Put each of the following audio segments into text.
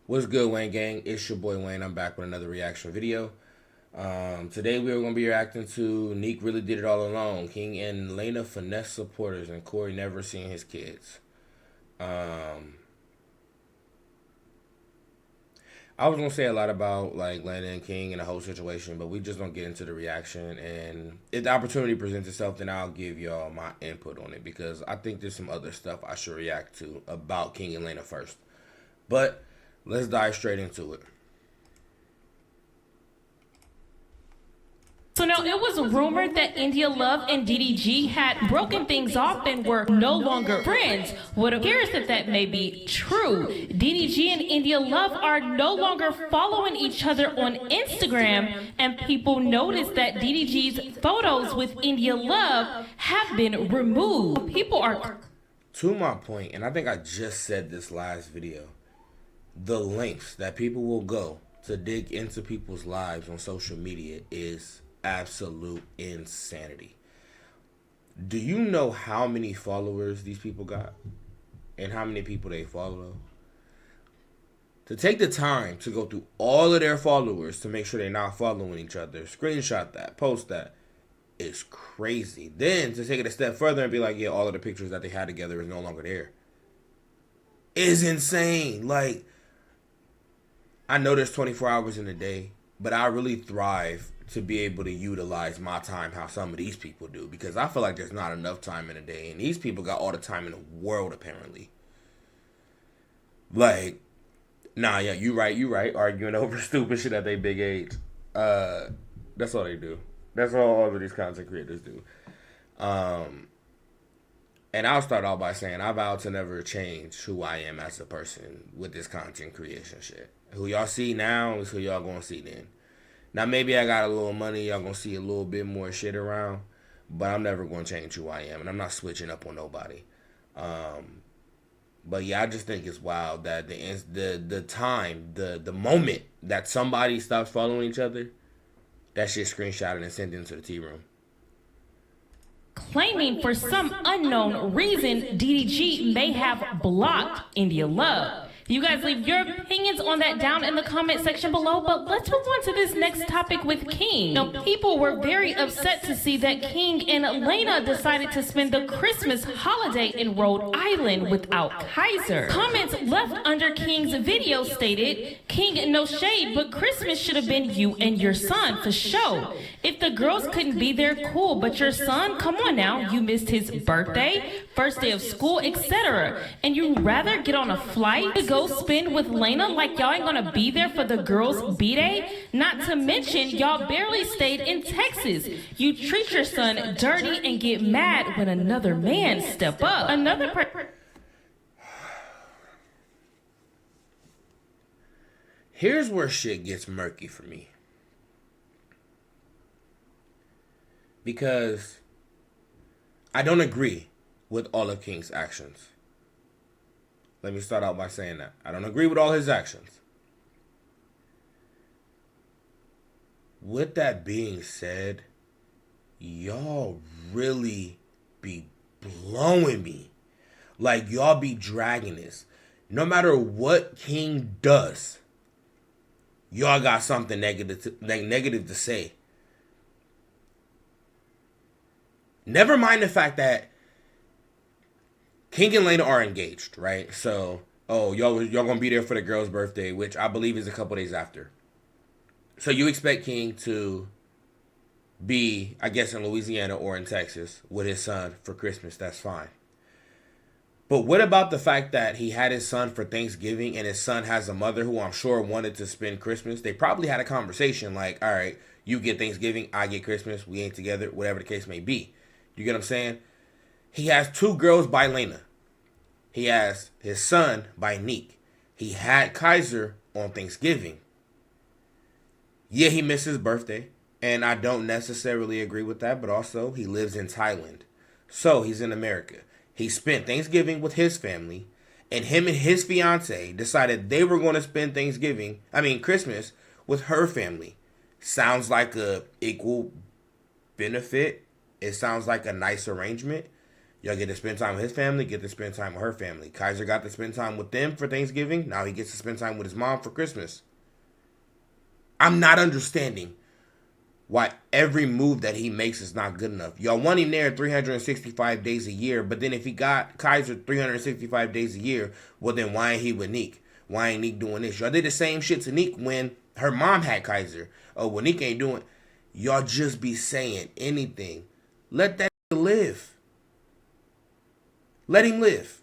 What's good, Wayne Gang? It's your boy Wayne. I'm back with another reaction video. Today we are going to be reacting to Nique Really Did It All Alone. King and Laina finesse supporters and Corey never seeing his kids. I was going to say a lot about like Laina and King and the whole situation, but we just don't get into the reaction. And if the opportunity presents itself, then I'll give y'all my input on it because I think there's some other stuff I should react to about King and Laina first. But let's dive straight into it. So now it was rumored that India Love and DDG had broken things off and were no longer friends. What appears that may be true. DDG and India Love are no longer following each other on Instagram, and people noticed that DDG's photos with India Love have been removed. People are... To my point, and I think I just said this last video, the lengths that people will go to dig into people's lives on social media is absolute insanity. Do you know how many followers these people got and how many people they follow? To take the time to go through all of their followers to make sure they're not following each other, screenshot that, post that, is crazy. Then to take it a step further and be like, yeah, all of the pictures that they had together is no longer there, is insane. Like, I know there's 24 hours in a day, but I really thrive to be able to utilize my time how some of these people do, because I feel like there's not enough time in a day, and these people got all the time in the world apparently. Like, nah, yeah, you right, arguing over stupid shit at their big age. That's all they do. That's all of these content creators do. And I'll start off by saying I vow to never change who I am as a person with this content creation shit. Who y'all see now is who y'all gonna see then. Now, maybe I got a little money, y'all gonna see a little bit more shit around, but I'm never gonna change who I am, and I'm not switching up on nobody. But yeah, I just think it's wild that the moment that somebody stops following each other, that shit screenshotted and sent into the tea room. Claiming for some unknown reason DDG may have blocked India Love. You guys leave your opinions on that down in the comment section below, but let's move on to this next topic with King. Now, people were very upset to see that King and Laina decided to spend the Christmas holiday in Rhode Island without Kaiser. Comments left under King's video stated, "King, no shade, but Christmas should have been you and your son for sure. If the girls couldn't be there, cool, but your son, come on now, you missed his birthday, first day of school, etc. And you'd rather get on a flight to go spend with Laina like y'all ain't gonna be there for the girls' B-Day? Not to mention, y'all barely stayed in Texas. You treat your son dirty and get mad when another man step up. Here's where shit gets murky for me. Because I don't agree with all of King's actions. Let me start out by saying that. I don't agree with all his actions. With that being said, y'all really be blowing me. Like, y'all be dragging this. No matter what King does, y'all got something negative to say. Never mind the fact that King and Laina are engaged, right? So, oh, y'all gonna be there for the girl's birthday, which I believe is a couple days after. So you expect King to be, I guess, in Louisiana or in Texas with his son for Christmas. That's fine. But what about the fact that he had his son for Thanksgiving and his son has a mother who I'm sure wanted to spend Christmas? They probably had a conversation like, all right, you get Thanksgiving, I get Christmas, we ain't together, whatever the case may be. You get what I'm saying? He has two girls by Laina. He has his son by Nique. He had Kaiser on Thanksgiving. Yeah, he missed his birthday, and I don't necessarily agree with that, but also he lives in Thailand. So he's in America. He spent Thanksgiving with his family, and him and his fiance decided they were going to spend Christmas with her family. Sounds like a equal benefit. It sounds like a nice arrangement. Y'all get to spend time with his family, get to spend time with her family. Kaiser got to spend time with them for Thanksgiving. Now he gets to spend time with his mom for Christmas. I'm not understanding why every move that he makes is not good enough. Y'all want him there 365 days a year, but then if he got Kaiser 365 days a year, well then why ain't he with Nique? Why ain't Nique doing this? Y'all did the same shit to Nique when her mom had Kaiser. Oh, well, Nique ain't doing. Y'all just be saying anything. Let that live. Let him live.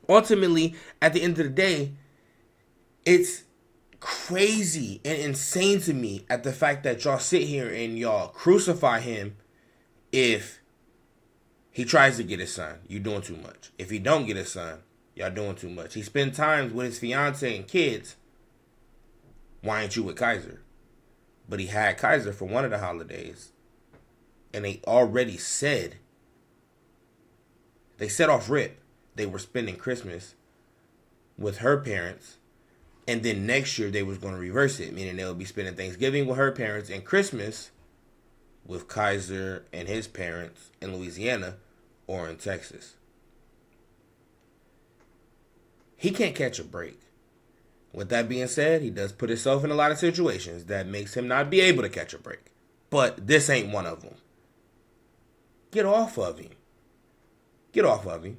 Ultimately, at the end of the day, it's crazy and insane to me at the fact that y'all sit here and y'all crucify him if he tries to get his son. You doing too much. If he don't get his son, y'all doing too much. He spend time with his fiance and kids. Why ain't you with Kaiser? But he had Kaiser for one of the holidays. And they already said, they set off rip, they were spending Christmas with her parents. And then next year they was going to reverse it, meaning they would be spending Thanksgiving with her parents and Christmas with Kaiser and his parents in Louisiana or in Texas. He can't catch a break. With that being said, he does put himself in a lot of situations that makes him not be able to catch a break. But this ain't one of them. Get off of him. Get off of him.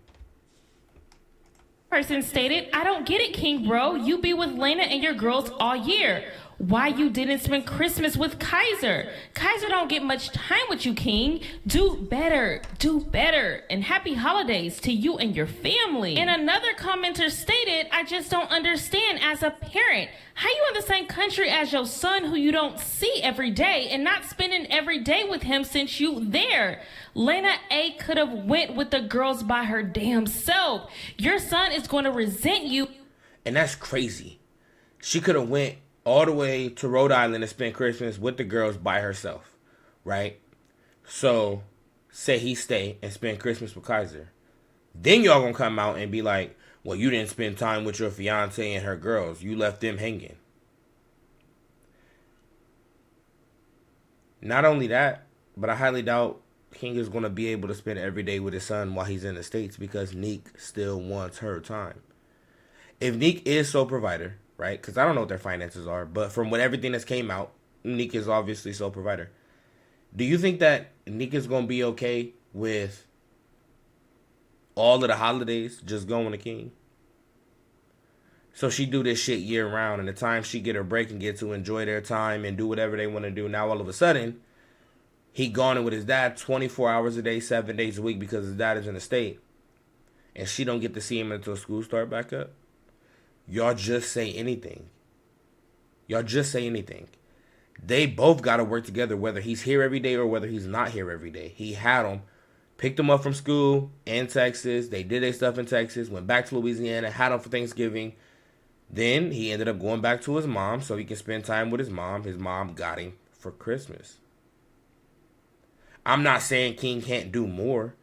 Person stated, I don't get it, King Bro. You be with Laina and your girls all year. Why you didn't spend Christmas with Kaiser? Kaiser don't get much time with you, King. Do better. Do better. And happy holidays to you and your family. And another commenter stated, I just don't understand as a parent. How you in the same country as your son who you don't see every day and not spending every day with him since you there? Laina A could have went with the girls by her damn self. Your son is going to resent you. And that's crazy. She could have went all the way to Rhode Island to spend Christmas with the girls by herself, right? So, say he stay and spend Christmas with Kaiser. Then y'all gonna come out and be like, well, you didn't spend time with your fiance and her girls. You left them hanging. Not only that, but I highly doubt King is gonna be able to spend every day with his son while he's in the States because Nique still wants her time. If Nique is sole provider, right? Because I don't know what their finances are, but from everything that's came out, Nique is obviously sole provider. Do you think that Nique is going to be okay with all of the holidays just going to King? So she do this shit year round, and the time she get her break and get to enjoy their time and do whatever they want to do, now all of a sudden, he gone in with his dad 24 hours a day, 7 days a week because his dad is in the state. And she don't get to see him until school start back up. Y'all just say anything. Y'all just say anything. They both got to work together, whether he's here every day or whether he's not here every day. He had them, picked them up from school in Texas. They did their stuff in Texas, went back to Louisiana, had them for Thanksgiving. Then he ended up going back to his mom so he can spend time with his mom. His mom got him for Christmas. I'm not saying King can't do more.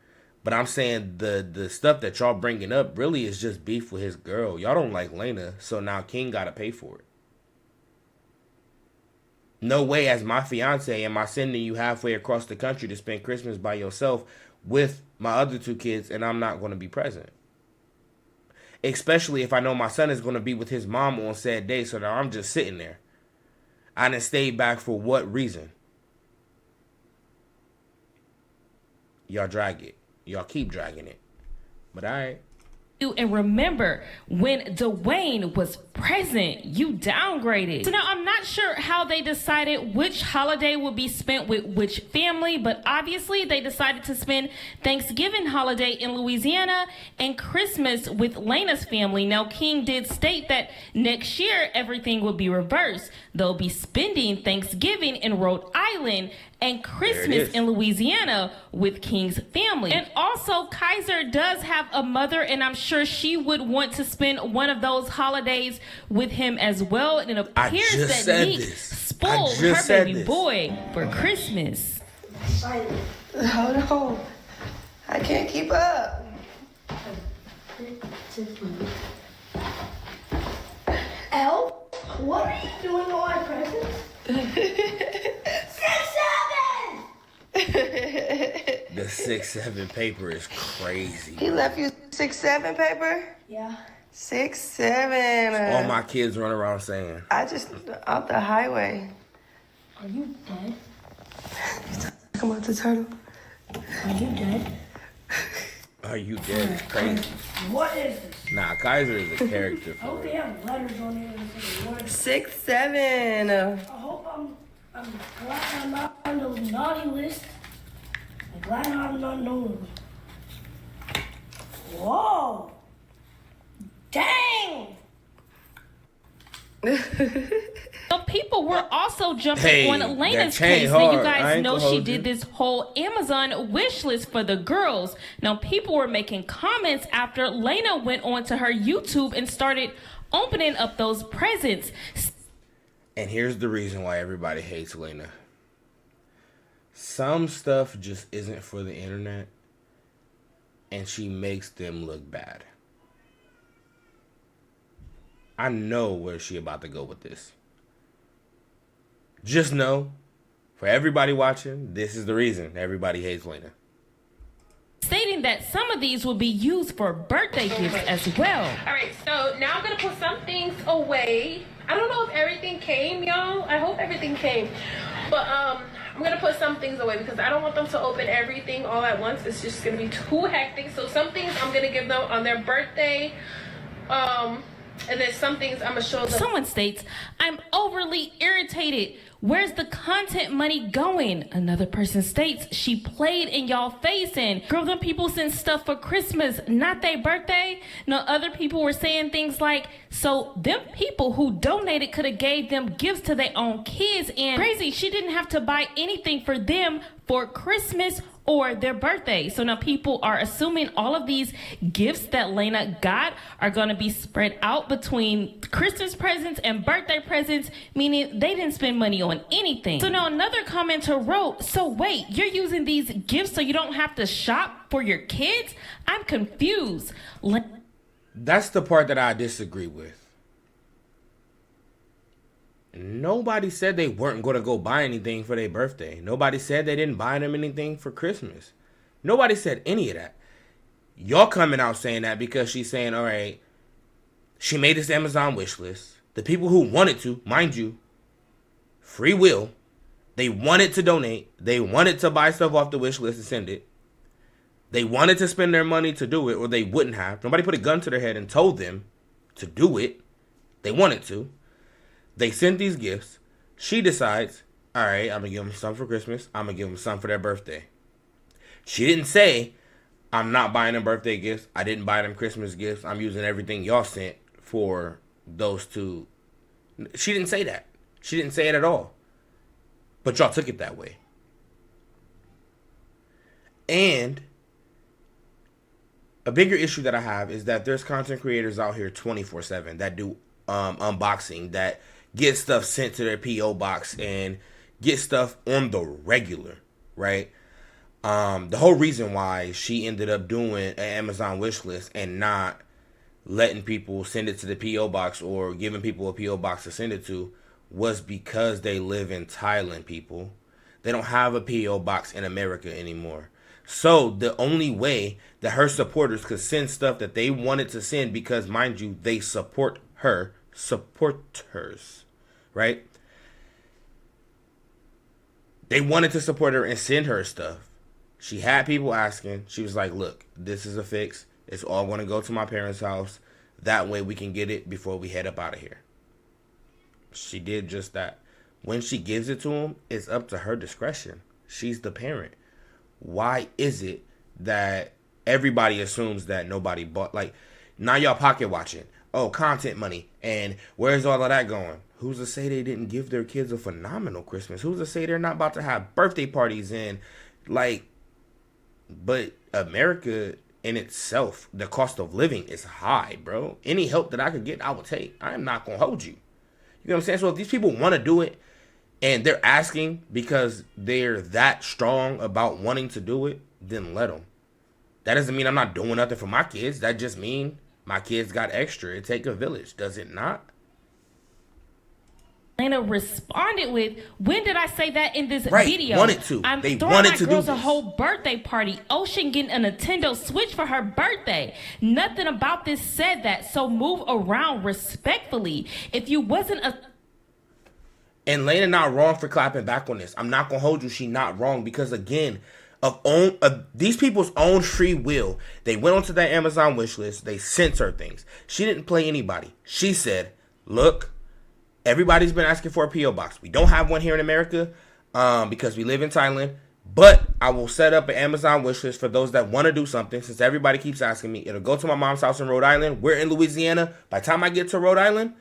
But I'm saying the stuff that y'all bringing up really is just beef with his girl. Y'all don't like Laina, so now King got to pay for it. No way as my fiance am I sending you halfway across the country to spend Christmas by yourself with my other two kids and I'm not going to be present. Especially if I know my son is going to be with his mom on said day, so now I'm just sitting there. I done stayed back for what reason? Y'all drag it. Y'all keep dragging it. But alright. And remember, when Dwayne was present, you downgraded. So now I'm not sure how they decided which holiday would be spent with which family, but obviously they decided to spend Thanksgiving holiday in Louisiana and Christmas with Laina's family. Now, King did state that next year everything will be reversed. They'll be spending Thanksgiving in Rhode Island and Christmas in Louisiana with King's family. And also, Kaiser does have a mother, and I'm sure she would want to spend one of those holidays with him as well. And it appears that Nique spoiled her baby boy for Christmas. Hold on. I can't keep up. Elle, what are you doing on my presents? 6, 7! The 6-7 paper is crazy. He left you 6-7 paper? Yeah. 6-7. All my kids run around saying. I just off the highway. Are you dead? Come on, the turtle. Are you dead? Are you dead? It's crazy. What is this? Nah, Kaiser is a character. I hope they have letters on here. 6-7. I hope I'm glad I'm not on the naughty list. I'm glad I'm not known. Whoa! Dang! So people were also jumping on that Laina's chain case. Now you hard. I guys ain't know gonna she hold did you. this whole Amazon wish list for the girls. Now people were making comments after Laina went onto her YouTube and started opening up those presents. And here's the reason why everybody hates Laina. Some stuff just isn't for the internet, and she makes them look bad. I know where she about to go with this. Just know, for everybody watching, this is the reason everybody hates Laina. Stating that some of these will be used for birthday gifts as well. All right, so now I'm gonna put some things away. I don't know if everything came, y'all. I hope everything came, but I'm gonna put some things away because I don't want them to open everything all at once. It's just gonna be too hectic. So some things I'm gonna give them on their birthday, and then some things I'm gonna show them. Someone states, I'm overly irritated. Where's the content money going? Another person states, she played in y'all face and girl, them people send stuff for Christmas, not their birthday. Now other people were saying things like, so them people who donated could have gave them gifts to their own kids, and crazy, she didn't have to buy anything for them for Christmas or their birthday. So now people are assuming all of these gifts that Laina got are going to be spread out between Christmas presents and birthday presents, meaning they didn't spend money on anything. So now another commenter wrote, so wait, you're using these gifts so you don't have to shop for your kids? I'm confused. That's the part that I disagree with. Nobody said they weren't going to go buy anything for their birthday. Nobody said they didn't buy them anything for Christmas. Nobody said any of that. Y'all coming out saying that because she's saying, all right, she made this Amazon wish list. The people who wanted to, mind you, free will, they wanted to donate. They wanted to buy stuff off the wish list and send it. They wanted to spend their money to do it, or they wouldn't have. Nobody put a gun to their head and told them to do it. They wanted to. They sent these gifts. She decides, all right, I'm going to give them some for Christmas. I'm going to give them some for their birthday. She didn't say, I'm not buying them birthday gifts. I didn't buy them Christmas gifts. I'm using everything y'all sent for those two. She didn't say that. She didn't say it at all. But y'all took it that way. And a bigger issue that I have is that there's content creators out here 24/7 that do unboxing, that get stuff sent to their P.O. box and get stuff on the regular, right? The whole reason why she ended up doing an Amazon wish list and not letting people send it to the P.O. box or giving people a P.O. box to send it to was because they live in Thailand, people. They don't have a P.O. box in America anymore. So the only way that her supporters could send stuff that they wanted to send, because mind you, they support her, supporters, right? They wanted to support her and send her stuff. She had people asking. She was like, look, this is a fix. It's all going to go to my parents' house. That way we can get it before we head up out of here. She did just that. When she gives it to him, it's up to her discretion. She's the parent. Why is it that everybody assumes that nobody bought? Like, now y'all pocket watching. Oh, content money. And where's all of that going? Who's to say they didn't give their kids a phenomenal Christmas? Who's to say they're not about to have birthday parties and, like, but America in itself, the cost of living is high, bro. Any help that I could get, I will take. I am not going to hold you. You know what I'm saying? So if these people want to do it and they're asking because they're that strong about wanting to do it, then let them. That doesn't mean I'm not doing nothing for my kids. That just means my kids got extra. It take a village, does it not? Laina responded with, when did I say that in this Right, video? wanted to. I'm They throwing wanted my to do girls a this. whole birthday party. Ocean getting a Nintendo Switch for her birthday. Nothing about this said that, so move around respectfully. If you wasn't a... And Laina not wrong for clapping back on this. I'm not gonna hold you. She not wrong because again, of these people's own free will, they went onto that Amazon wish list. They sent her things. She didn't play anybody. She said, "Look, everybody's been asking for a PO box. We don't have one here in America because we live in Thailand. But I will set up an Amazon wish list for those that want to do something. Since everybody keeps asking me, it'll go to my mom's house in Rhode Island. We're in Louisiana. By the time I get to Rhode Island,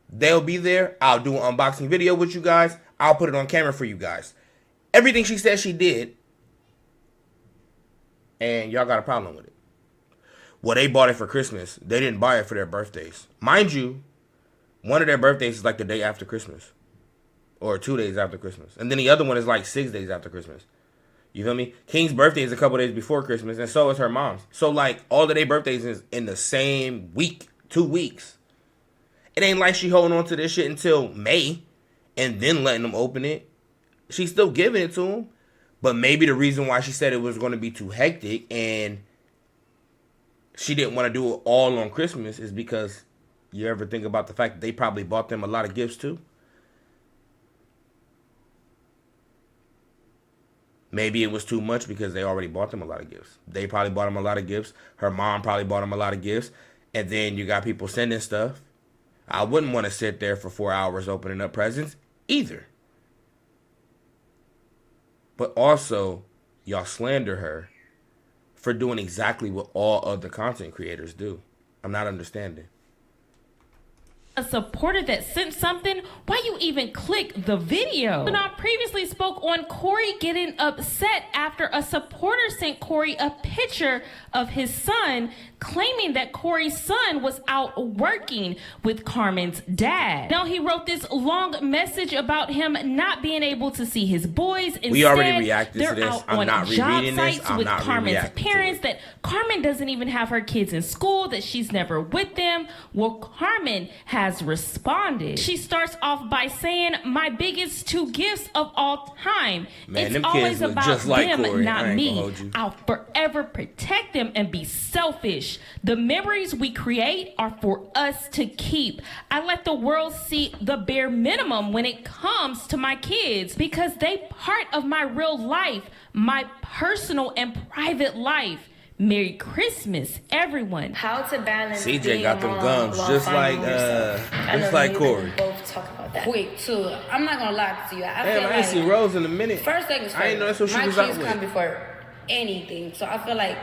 they'll be there. I'll do an unboxing video with you guys. I'll put it on camera for you guys." Everything she said she did. And y'all got a problem with it. Well, they bought it for Christmas. They didn't buy it for their birthdays. Mind you, one of their birthdays is like the day after Christmas. Or 2 days after Christmas. And then the other one is like 6 days after Christmas. You feel me? King's birthday is a couple days before Christmas. And so is her mom's. So like all of their birthdays is in the same week. 2 weeks. It ain't like she holding on to this shit until May. And then letting them open it. She's still giving it to them. But maybe the reason why she said it was going to be too hectic. And she didn't want to do it all on Christmas is because you ever think about the fact that they probably bought them a lot of gifts too? Maybe it was too much because they already bought them a lot of gifts. They probably bought them a lot of gifts. Her mom probably bought them a lot of gifts. And then you got people sending stuff. I wouldn't want to sit there for 4 hours opening up presents either. But also, y'all slander her for doing exactly what all other content creators do. I'm not understanding. A supporter that sent something, why you even click the video? When I previously spoke on Corey getting upset after a supporter sent Corey a picture of his son, claiming that Corey's son was out working with Carmen's dad. Now he wrote this long message about him not being able to see his boys. Instead, we already reacted to they're this. out I'm on not job rereading this. sites I'm with not Carmen's re-reacting to parents, it. that Carmen doesn't even have her kids in school, that she's never with them. Well, Carmen has responded. She starts off by saying, "My biggest 2 gifts of all time. Man, it's them always kids look about just like them, Corey. I not ain't me. gonna hold you. I'll forever protect them and be selfish. The memories we create are for us to keep. I let the world see the bare minimum when it comes to my kids because they part of my real life, my personal and private life. Merry Christmas, everyone." How to balance CJ being got a them mom gums while just finding like yourself. I know just like you Corey. both talk about that. Quick too. I'm not gonna lie to you. I Damn, feel I ain't seen like Rose in a minute. first things first. I ain't know that's what she my was kids out come with. before anything, so I feel like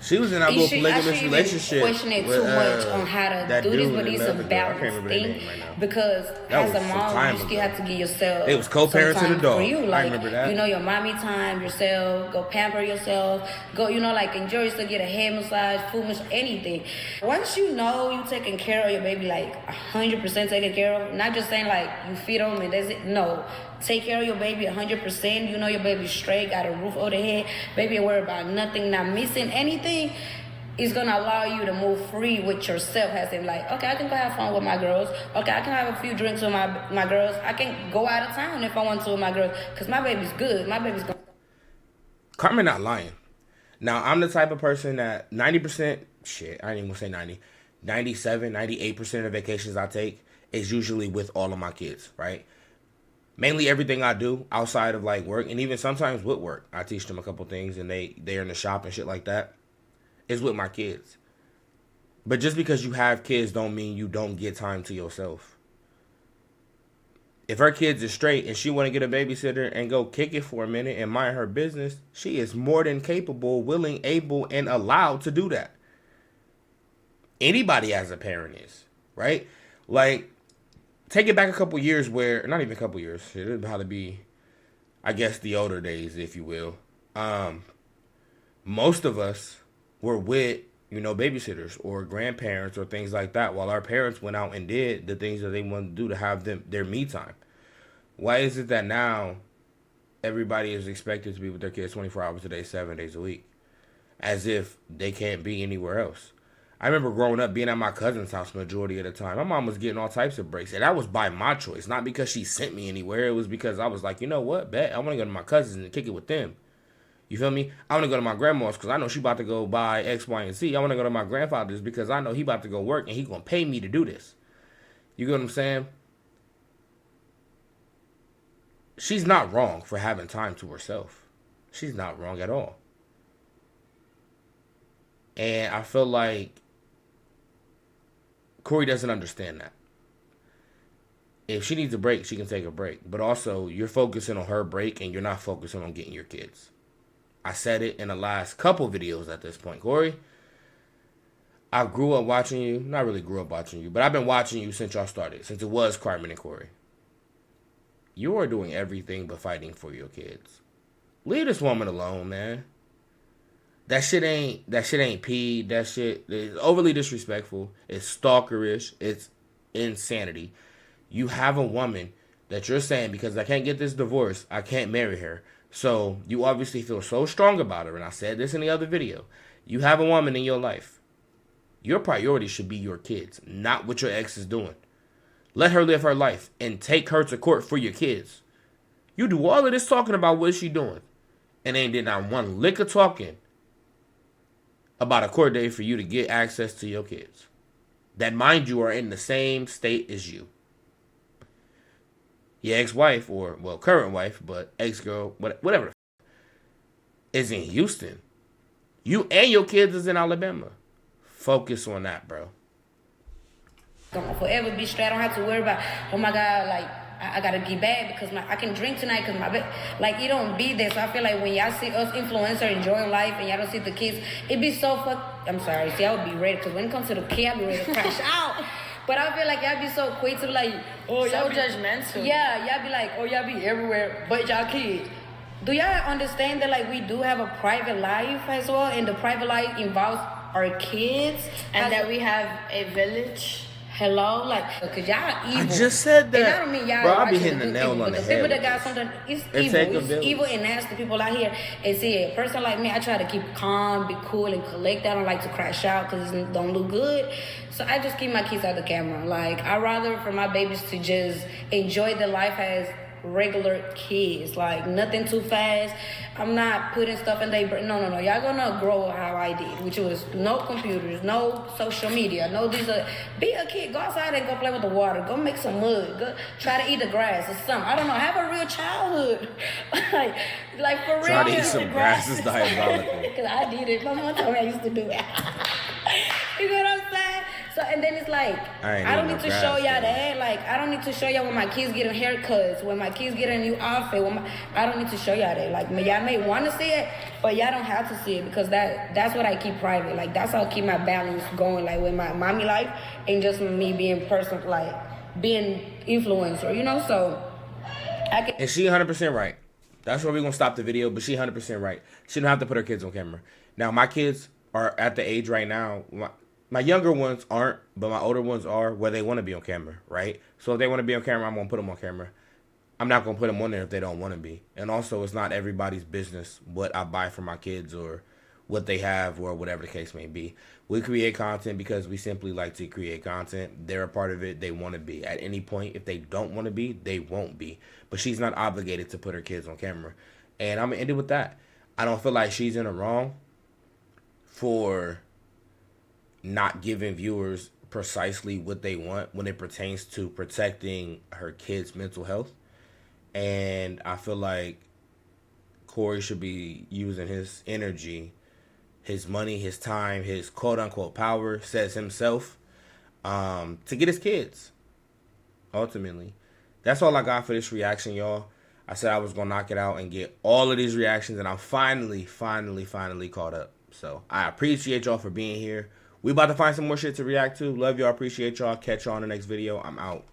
She was in that little polygamous relationship. Question it with, too much on how to that do this, dude but and it's a another girl. I can't balanced remember their thing name right now. because That as was a some mom, time you still ago. have to give yourself. They was co-parents some to the time dog. For you, I like, remember that. You know, your mommy time yourself. Go pamper yourself. Go, you know, like enjoy yourself. Get a head massage, foot massage, anything. Once you know you taking care of your baby, like 100% taken care of. Not just saying like you feed them and that's it. No. Take care of your baby 100%. You know your baby's straight, got a roof over their head. Baby ain't worried about nothing, not missing anything. It's gonna allow you to move free with yourself. As in like, okay, I can go have fun with my girls. Okay, I can have a few drinks with my girls. I can go out of town if I want to with my girls. Because my baby's good. My baby's good. Carmen not lying. Now, I'm the type of person that 90%, shit, I ain't even gonna say 90, 97, 98% of the vacations I take is usually with all of my kids, right? Mainly everything I do outside of like work and even sometimes with work. I teach them a couple things and they're in the shop and shit like that. Is with my kids. But just because you have kids don't mean you don't get time to yourself. If her kids is straight and she want to get a babysitter and go kick it for a minute and mind her business, she is more than capable, willing, able, and allowed to do that. Anybody as a parent is, right? Like, take it back a couple years where, not even a couple years, it would probably be, I guess, the older days, if you will. Most of us were with, you know, babysitters or grandparents or things like that while our parents went out and did the things that they wanted to do to have their me time. Why is it that now everybody is expected to be with their kids 24 hours a day, 7 days a week? As if they can't be anywhere else. I remember growing up being at my cousin's house majority of the time. My mom was getting all types of breaks, and that was by my choice, not because she sent me anywhere. It was because I was like, you know what, bet I want to go to my cousins and kick it with them. You feel me? I want to go to my grandma's because I know she about to go buy X, Y, and Z. I want to go to my grandfather's because I know he about to go work and he gonna pay me to do this. You get what I'm saying? She's not wrong for having time to herself. She's not wrong at all. And I feel like Corey doesn't understand that. If she needs a break, she can take a break. But also, you're focusing on her break and you're not focusing on getting your kids. I said it in the last couple videos at this point. Corey, I grew up watching you. Not really grew up watching you, but I've been watching you since y'all started. Since it was Carmen and Corey. You are doing everything but fighting for your kids. Leave this woman alone, man. That shit ain't pee. That shit is overly disrespectful. It's stalkerish. It's insanity. You have a woman that you're saying, because I can't get this divorce, I can't marry her. So you obviously feel so strong about her. And I said this in the other video. You have a woman in your life. Your priority should be your kids, not what your ex is doing. Let her live her life and take her to court for your kids. You do all of this talking about what is she doing, and ain't did not one lick of talking about a court date for you to get access to your kids that, mind you, are in the same state as you. Your ex-wife, or, well, current wife, but ex-girl, whatever, is in Houston. You and your kids is in Alabama. Focus on that, bro. Gonna forever be straight. I don't have to worry about, oh my God, like, I gotta get bad because I can drink tonight because my bed, like, you don't be there. So I feel like when y'all see us influencer enjoying life and y'all don't see the kids, it be so I'm sorry, see, I would be ready, because when it comes to the kid, I be ready to crash out. But I feel like y'all be so quick to be like, oh, So y'all be judgmental. Yeah, y'all be like, oh, y'all be everywhere, but y'all kids. Do y'all understand that, like, we do have a private life as well, and the private life involves our kids, And that we have a village. Hello, like, because y'all evil. I just said that. And I don't mean y'all. Bro, I be watching hitting the good nail people, on but the people head that with got this. something, it's It take a evil. It's village. evil and nasty people out here. And see, a person like me, I try to keep calm, be cool, and collect. I don't like to crash out because it don't look good. So I just keep my kids out of the camera. Like, I rather for my babies to just enjoy their life as regular kids, like nothing too fast. I'm not putting stuff in their brain. No. Y'all gonna grow how I did, which was no computers, no social media, no these. Be a kid, go outside and go play with the water, go make some mud, go try to eat the grass or something. I don't know. Have a real childhood, like for real. Try to eat some grass is diabolical. Because I did it. My mom told me I used to do it. You know what I'm saying? So, and then it's like, I don't need to show y'all that. Like, I don't need to show y'all when my kids getting haircuts, when my kids get a new outfit. I don't need to show y'all that. Like, y'all may want to see it, but y'all don't have to see it, because that's what I keep private. Like, that's how I keep my balance going, like with my mommy life and just me being person, like being influencer, you know. So I can. And she 100% right. That's where we're going to stop the video, but she 100% right. She don't have to put her kids on camera. Now, my kids are at the age right now. My younger ones aren't, but my older ones are, where they want to be on camera, right? So if they want to be on camera, I'm going to put them on camera. I'm not going to put them on there if they don't want to be. And also, it's not everybody's business what I buy for my kids or what they have or whatever the case may be. We create content because we simply like to create content. They're a part of it. They want to be. At any point, if they don't want to be, they won't be. But she's not obligated to put her kids on camera. And I'm going to end it with that. I don't feel like she's in the wrong for not giving viewers precisely what they want when it pertains to protecting her kids' mental health. And I feel like Corey should be using his energy, his money, his time, his quote-unquote power, says himself, to get his kids, ultimately. That's all I got for this reaction, y'all. I said I was going to knock it out and get all of these reactions, and I'm finally caught up. So I appreciate y'all for being here. We about to find some more shit to react to. Love y'all. Appreciate y'all. Catch y'all in the next video. I'm out.